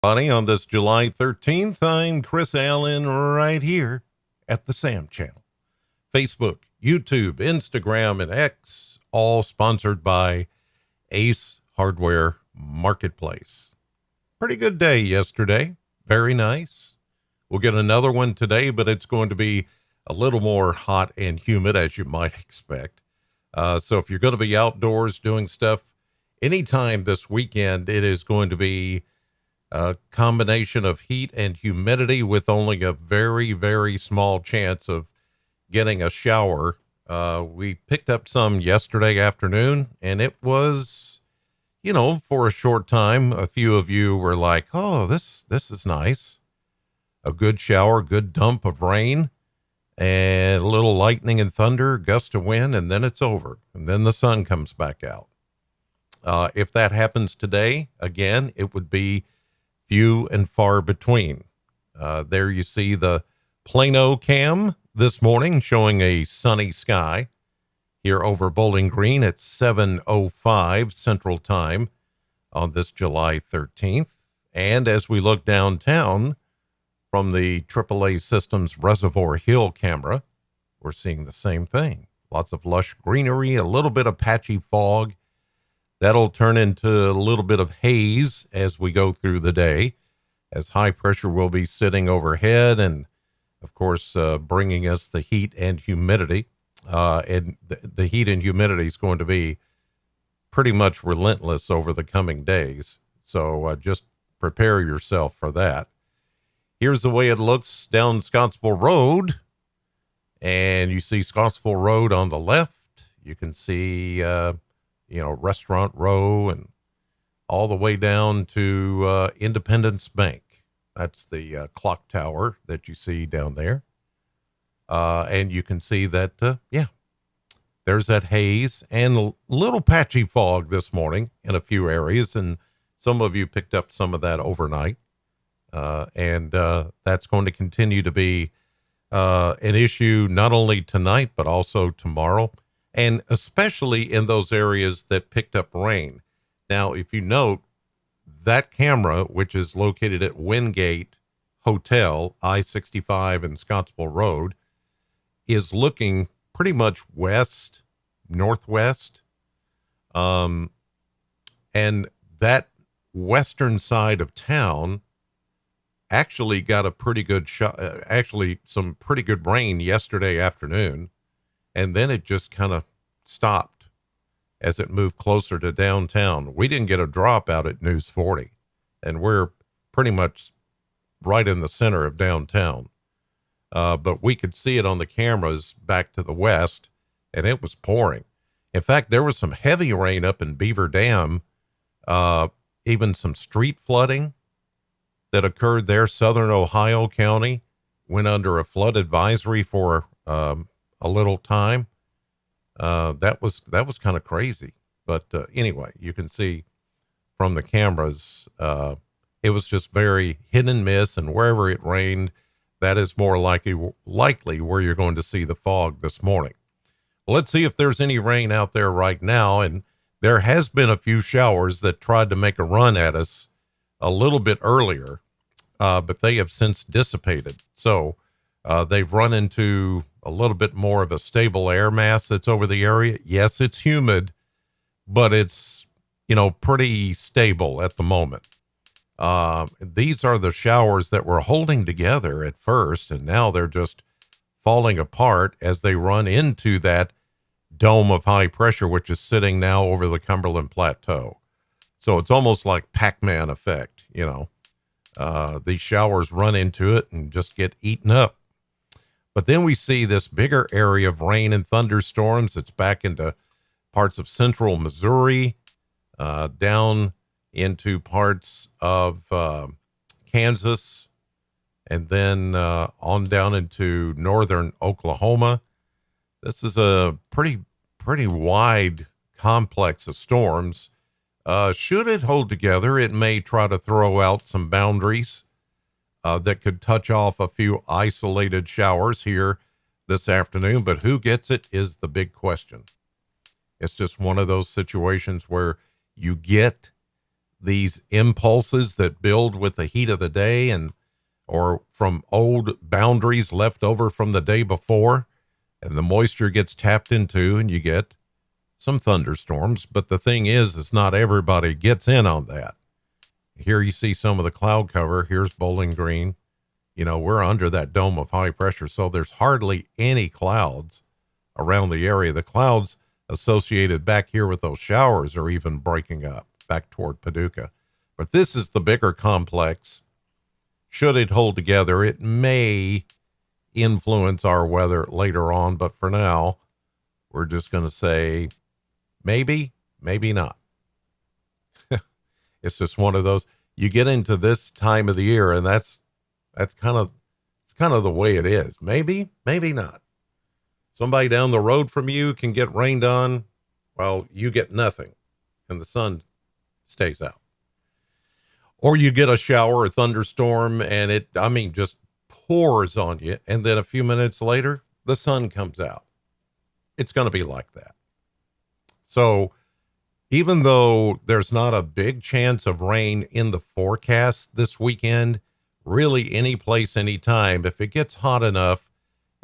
Buddy, on this July 13th, I'm Chris Allen right here at the Sam Channel. Facebook, YouTube, Instagram, and X, all sponsored by Ace Hardware Marketplace. Pretty good day yesterday. Very nice. We'll get another one today, but it's going to be a little more hot and humid, as you might expect. So if you're going to be outdoors doing stuff anytime this weekend, it is going to be a combination of heat and humidity with only a very, very small chance of getting a shower. We picked up some yesterday afternoon, and it was, for a short time, a few of you were like, oh, this is nice. A good shower, good dump of rain, and a little lightning and thunder, gust of wind, and then it's over. And then the sun comes back out. If that happens today, again, it would be few and far between. There you see the Plano cam this morning showing a sunny sky here over Bowling Green at 7:05 Central Time on this July 13th. And as we look downtown from the AAA Systems Reservoir Hill camera, we're seeing the same thing. Lots of lush greenery, a little bit of patchy fog. That'll turn into a little bit of haze as we go through the day, as high pressure will be sitting overhead and, of course, bringing us the heat and humidity. And the heat and humidity is going to be pretty much relentless over the coming days. So just prepare yourself for that. Here's the way it looks down Scottsville Road. And you see Scottsville Road on the left. You can see Restaurant Row and all the way down to Independence Bank. That's the clock tower that you see down there. And you can see that, there's that haze and a little patchy fog this morning in a few areas. And some of you picked up some of that overnight. And that's going to continue to be an issue not only tonight, but also tomorrow. And especially in those areas that picked up rain. Now, if you note, that camera, which is located at Wingate Hotel, I-65 and Scottsville Road, is looking pretty much west, northwest. And that western side of town actually got a pretty good shot, some pretty good rain yesterday afternoon. And then it just kind of stopped as it moved closer to downtown. We didn't get a drop out at News 40, and we're pretty much right in the center of downtown. But we could see it on the cameras back to the west, and it was pouring. In fact, there was some heavy rain up in Beaver Dam, even some street flooding that occurred there. Southern Ohio County went under a flood advisory for a little time. That was kind of crazy. But anyway, you can see from the cameras, it was just very hit and miss. And wherever it rained, that is more likely where you're going to see the fog this morning. Well, let's see if there's any rain out there right now. And there has been a few showers that tried to make a run at us a little bit earlier, but they have since dissipated. So they've run into a little bit more of a stable air mass that's over the area. Yes, it's humid, but it's, pretty stable at the moment. These are the showers that were holding together at first, and now they're just falling apart as they run into that dome of high pressure, which is sitting now over the Cumberland Plateau. So it's almost like Pac-Man effect, these showers run into it and just get eaten up. But then we see this bigger area of rain and thunderstorms. It's back into parts of central Missouri, down into parts of Kansas, and then on down into northern Oklahoma. This is a pretty wide complex of storms. Should it hold together, it may try to throw out some boundaries that could touch off a few isolated showers here this afternoon, but who gets it is the big question. It's just one of those situations where you get these impulses that build with the heat of the day and or from old boundaries left over from the day before, and the moisture gets tapped into and you get some thunderstorms. But the thing is not everybody gets in on that. Here you see some of the cloud cover. Here's Bowling Green. You know, we're under that dome of high pressure, so there's hardly any clouds around the area. The clouds associated back here with those showers are even breaking up back toward Paducah. But this is the bigger complex. Should it hold together, it may influence our weather later on, but for now, we're just going to say maybe, maybe not. It's just one of those, you get into this time of the year, and that's kind of, it's kind of the way it is. Maybe, maybe not. Somebody down the road from you can get rained on while you get nothing and the sun stays out. Or you get a shower or thunderstorm and it, just pours on you. And then a few minutes later, the sun comes out. It's going to be like that. So even though there's not a big chance of rain in the forecast this weekend, really any place, anytime, if it gets hot enough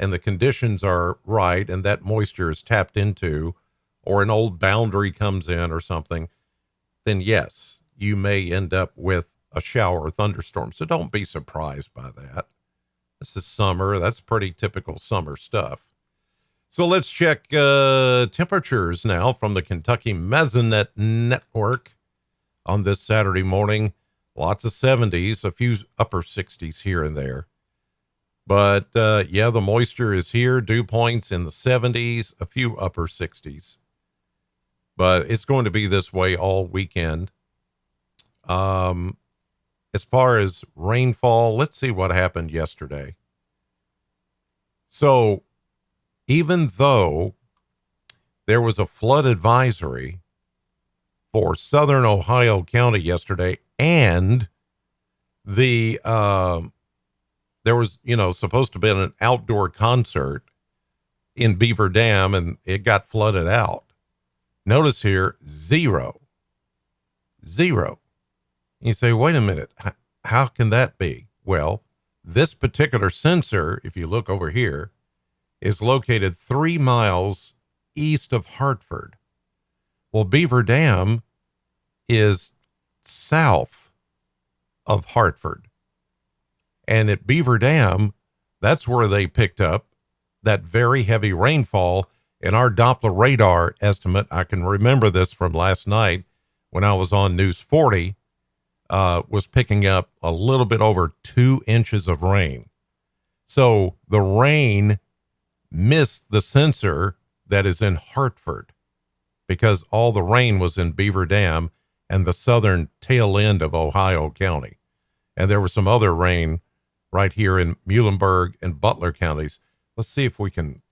and the conditions are right and that moisture is tapped into, or an old boundary comes in or something, then yes, you may end up with a shower or thunderstorm. So don't be surprised by that. This is summer. That's pretty typical summer stuff. So let's check temperatures now from the Kentucky Mesonet Network on this Saturday morning. Lots of 70s, a few upper 60s here and there. But yeah, the moisture is here. Dew points in the 70s, a few upper 60s. But it's going to be this way all weekend. As far as rainfall, let's see what happened yesterday. So even though there was a flood advisory for southern Ohio County yesterday, and the there was, supposed to have been an outdoor concert in Beaver Dam, and it got flooded out. Notice here, zero. You say, wait a minute, how can that be? Well, this particular sensor, if you look over here, is located 3 miles east of Hartford. Well, Beaver Dam is south of Hartford. And at Beaver Dam, that's where they picked up that very heavy rainfall. In our Doppler radar estimate, I can remember this from last night when I was on News 40, was picking up a little bit over 2 inches of rain. So the rain missed the sensor that is in Hartford because all the rain was in Beaver Dam and the southern tail end of Ohio County. And there was some other rain right here in Muhlenberg and Butler counties. Let's see if we can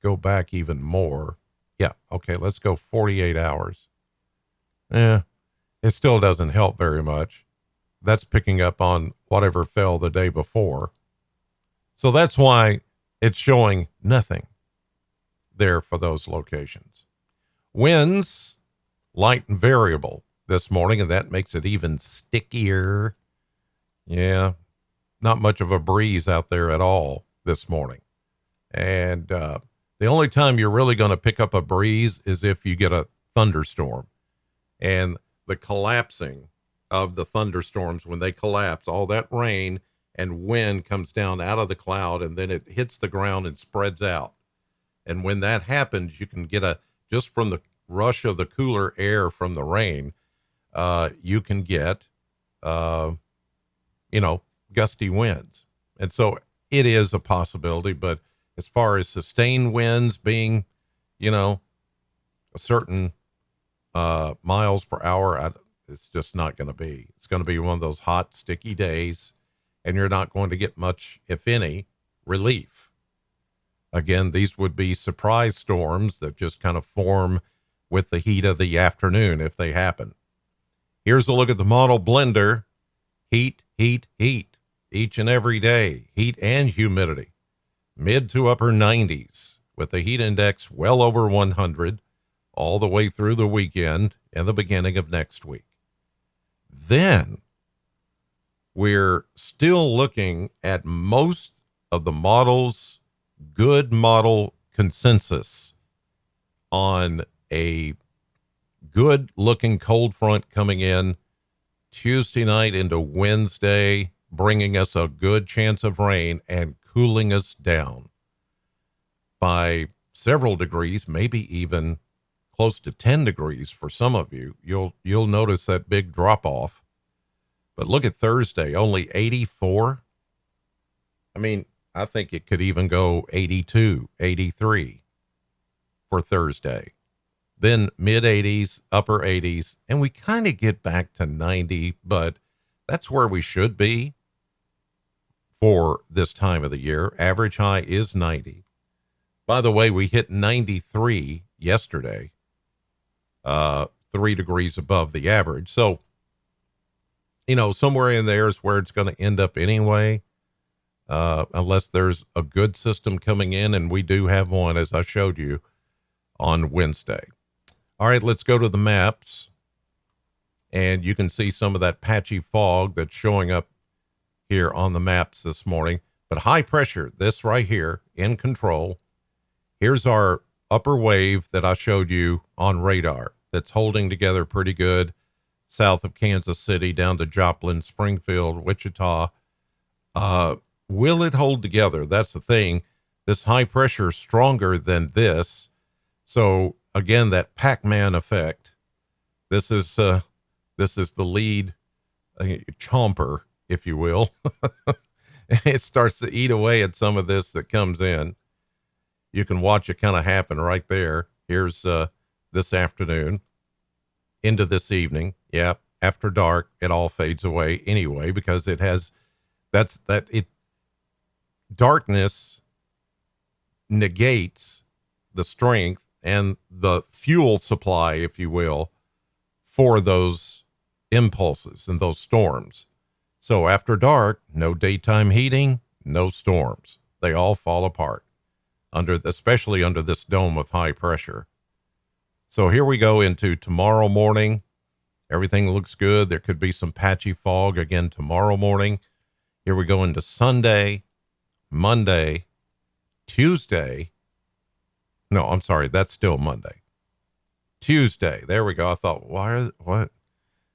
go back even more. Yeah, okay, let's go 48 hours. It still doesn't help very much. That's picking up on whatever fell the day before. So that's why it's showing nothing there for those locations. Winds, light and variable this morning, and that makes it even stickier. Yeah, not much of a breeze out there at all this morning. And the only time you're really going to pick up a breeze is if you get a thunderstorm. And the collapsing of the thunderstorms, when they collapse, all that rain and wind comes down out of the cloud, and then it hits the ground and spreads out. And when that happens, you can get just from the rush of the cooler air from the rain, you can get, gusty winds. And so it is a possibility, but as far as sustained winds being, a certain miles per hour, it's just not going to be. It's going to be one of those hot, sticky days, and you're not going to get much, if any, relief. Again, these would be surprise storms that just kind of form with the heat of the afternoon if they happen. Here's a look at the model blender. Heat, heat, heat. Each and every day, heat and humidity. Mid to upper 90s with the heat index well over 100 all the way through the weekend and the beginning of next week. then we're still looking at most of the models, good model consensus on a good looking cold front coming in Tuesday night into Wednesday, bringing us a good chance of rain and cooling us down by several degrees, maybe even close to 10 degrees for some of you. You'll notice that big drop off. But look at Thursday, only 84. I mean, I think it could even go 82, 83 for Thursday. Then mid 80s, upper 80s, and we kind of get back to 90, but that's where we should be for this time of the year. Average high is 90. By the way, we hit 93 yesterday, 3 degrees above the average. So, somewhere in there is where it's going to end up anyway, unless there's a good system coming in, and we do have one, as I showed you on Wednesday. All right, let's go to the maps, and you can see some of that patchy fog that's showing up here on the maps this morning. But high pressure, this right here, in control. Here's our upper wave that I showed you on radar that's holding together pretty good south of Kansas City down to Joplin, Springfield, Wichita. Will it hold together? That's the thing. This high pressure is stronger than this. So again, that Pac-Man effect. This is the lead chomper, if you will. It starts to eat away at some of this that comes in. You can watch it kind of happen right there. Here's this afternoon into this evening. Yeah, after dark, it all fades away anyway, because it has darkness negates the strength and the fuel supply, if you will, for those impulses and those storms. So after dark, no daytime heating, no storms. They all fall apart, especially under this dome of high pressure. So here we go into tomorrow morning. Everything looks good. There could be some patchy fog again tomorrow morning. Here we go into Sunday, Monday, Tuesday. No, I'm sorry. That's still Monday. Tuesday. There we go. I thought, what?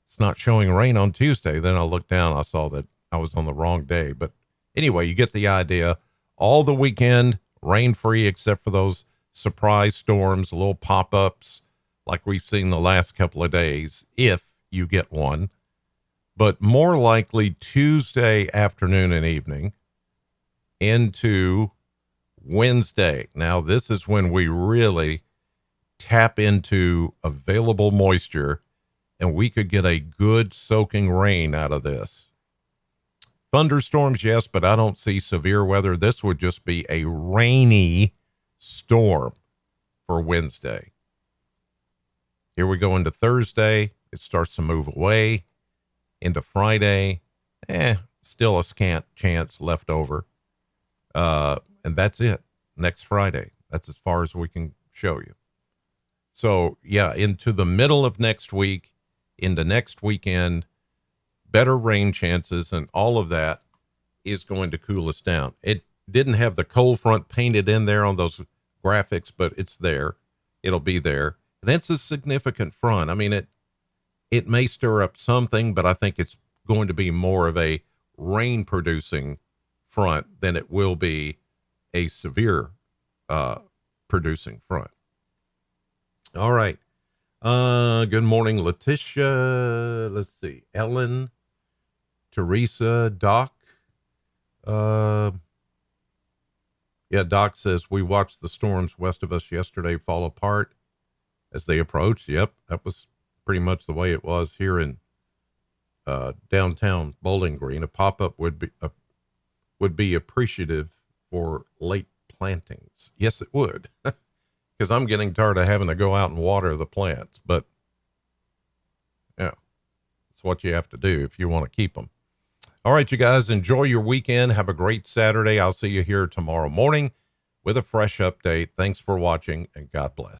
It's not showing rain on Tuesday. Then I looked down. I saw that I was on the wrong day. But anyway, you get the idea. All the weekend, rain free, except for those surprise storms, little pop-ups like we've seen the last couple of days, if you get one. But more likely Tuesday afternoon and evening into Wednesday. Now, this is when we really tap into available moisture, and we could get a good soaking rain out of this. Thunderstorms, yes, but I don't see severe weather. This would just be a rainy storm for Wednesday. Here we go into Thursday. It starts to move away. Into Friday, still a scant chance left over. And that's it. Next Friday. That's as far as we can show you. So, yeah, into the middle of next week, into next weekend, better rain chances, and all of that is going to cool us down. It didn't have the cold front painted in there on those graphics, but it's there. It'll be there. And it's a significant front. I mean, it may stir up something, but I think it's going to be more of a rain-producing front than it will be a severe producing front. All right. Good morning, Letitia. Let's see. Ellen, Teresa, Doc. Yeah, Doc says, we watched the storms west of us yesterday fall apart as they approached. Yep, that was pretty much the way it was here in downtown Bowling Green. A pop-up would be appreciative for late plantings. Yes, it would, because I'm getting tired of having to go out and water the plants. But yeah, it's what you have to do if you want to keep them. All right, you guys, enjoy your weekend. Have a great Saturday. I'll see you here tomorrow morning with a fresh update. Thanks for watching, and God bless.